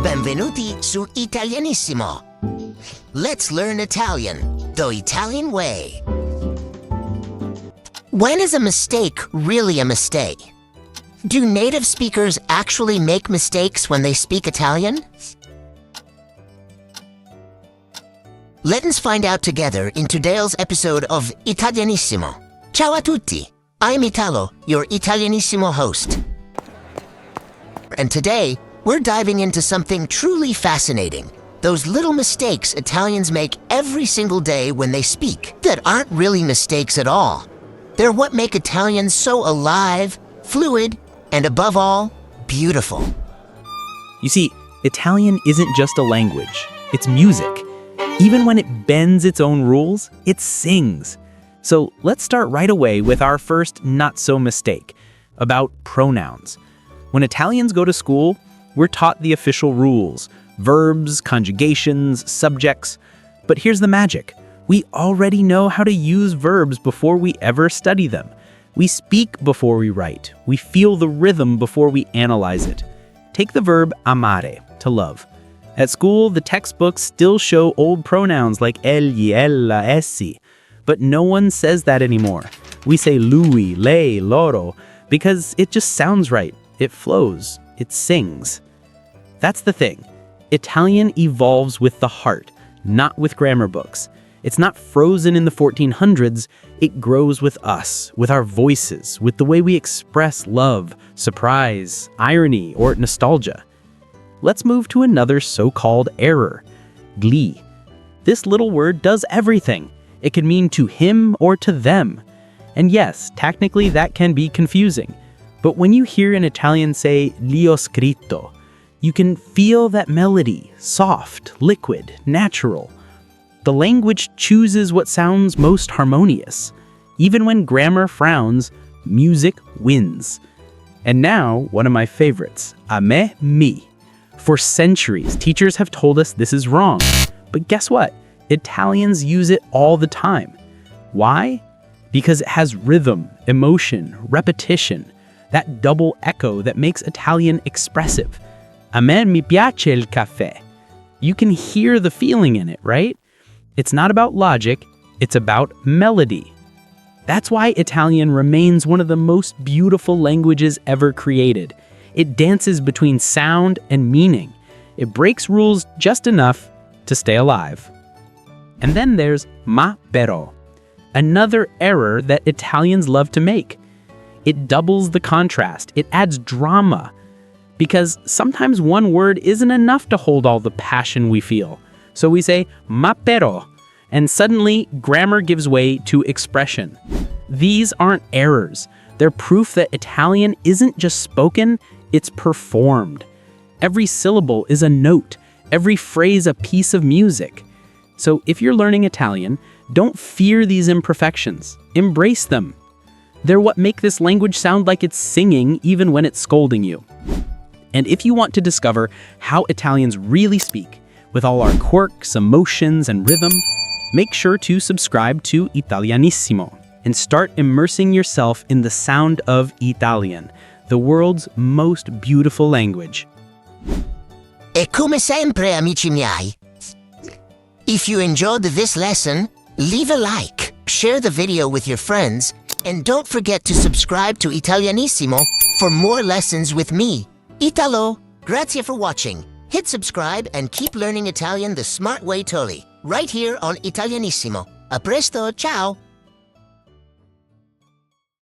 Benvenuti su Italianissimo. Let's learn Italian, the Italian way. When is a mistake really a mistake? Do native speakers actually make mistakes when they speak Italian? Let's find out together in today's episode of Italianissimo. Ciao a tutti! I'm Italo, your Italianissimo host. And today, we're diving into something truly fascinating. Those little mistakes Italians make every single day when they speak that aren't really mistakes at all. They're what make Italians so alive, fluid, and above all, beautiful. You see, Italian isn't just a language, it's music. Even when it bends its own rules, it sings. So let's start right away with our first not-so-mistake, about pronouns. When Italians go to school, we're taught the official rules, verbs, conjugations, subjects. But here's the magic. We already know how to use verbs before we ever study them. We speak before we write. We feel the rhythm before we analyze it. Take the verb amare, to love. At school, the textbooks still show old pronouns like egli, ella, essi. But no one says that anymore. We say lui, lei, loro, because it just sounds right. It flows. It sings. That's the thing. Italian evolves with the heart, not with grammar books. It's not frozen in the 1400s. It grows with us, with our voices, with the way we express love, surprise, irony, or nostalgia. Let's move to another so-called error, gli. This little word does everything. It can mean to him or to them. And yes, technically that can be confusing. But when you hear an Italian say li ho scritto, you can feel that melody, soft, liquid, natural. The language chooses what sounds most harmonious. Even when grammar frowns, music wins. And now, one of my favorites, a me, mi. For centuries, teachers have told us this is wrong. But guess what? Italians use it all the time. Why? Because it has rhythm, emotion, repetition, that double echo that makes Italian expressive. A me mi piace il caffè. You can hear the feeling in it, right? It's not about logic, it's about melody. That's why Italian remains one of the most beautiful languages ever created. It dances between sound and meaning. It breaks rules just enough to stay alive. And then there's ma però, another error that Italians love to make. It doubles the contrast. It adds drama. Because sometimes one word isn't enough to hold all the passion we feel. So we say ma però, and suddenly grammar gives way to expression. These aren't errors. They're proof that Italian isn't just spoken, it's performed. Every syllable is a note, every phrase a piece of music. So if you're learning Italian, don't fear these imperfections. Embrace them. They're what make this language sound like it's singing even when it's scolding you. And if you want to discover how Italians really speak, with all our quirks, emotions, and rhythm, make sure to subscribe to Italianissimo and start immersing yourself in the sound of Italian, the world's most beautiful language. E come sempre, amici miei, if you enjoyed this lesson, leave a like, share the video with your friends, and don't forget to subscribe to Italianissimo for more lessons with me, Italo. Grazie for watching. Hit subscribe and keep learning Italian the smart way totally, right here on Italianissimo. A presto, ciao!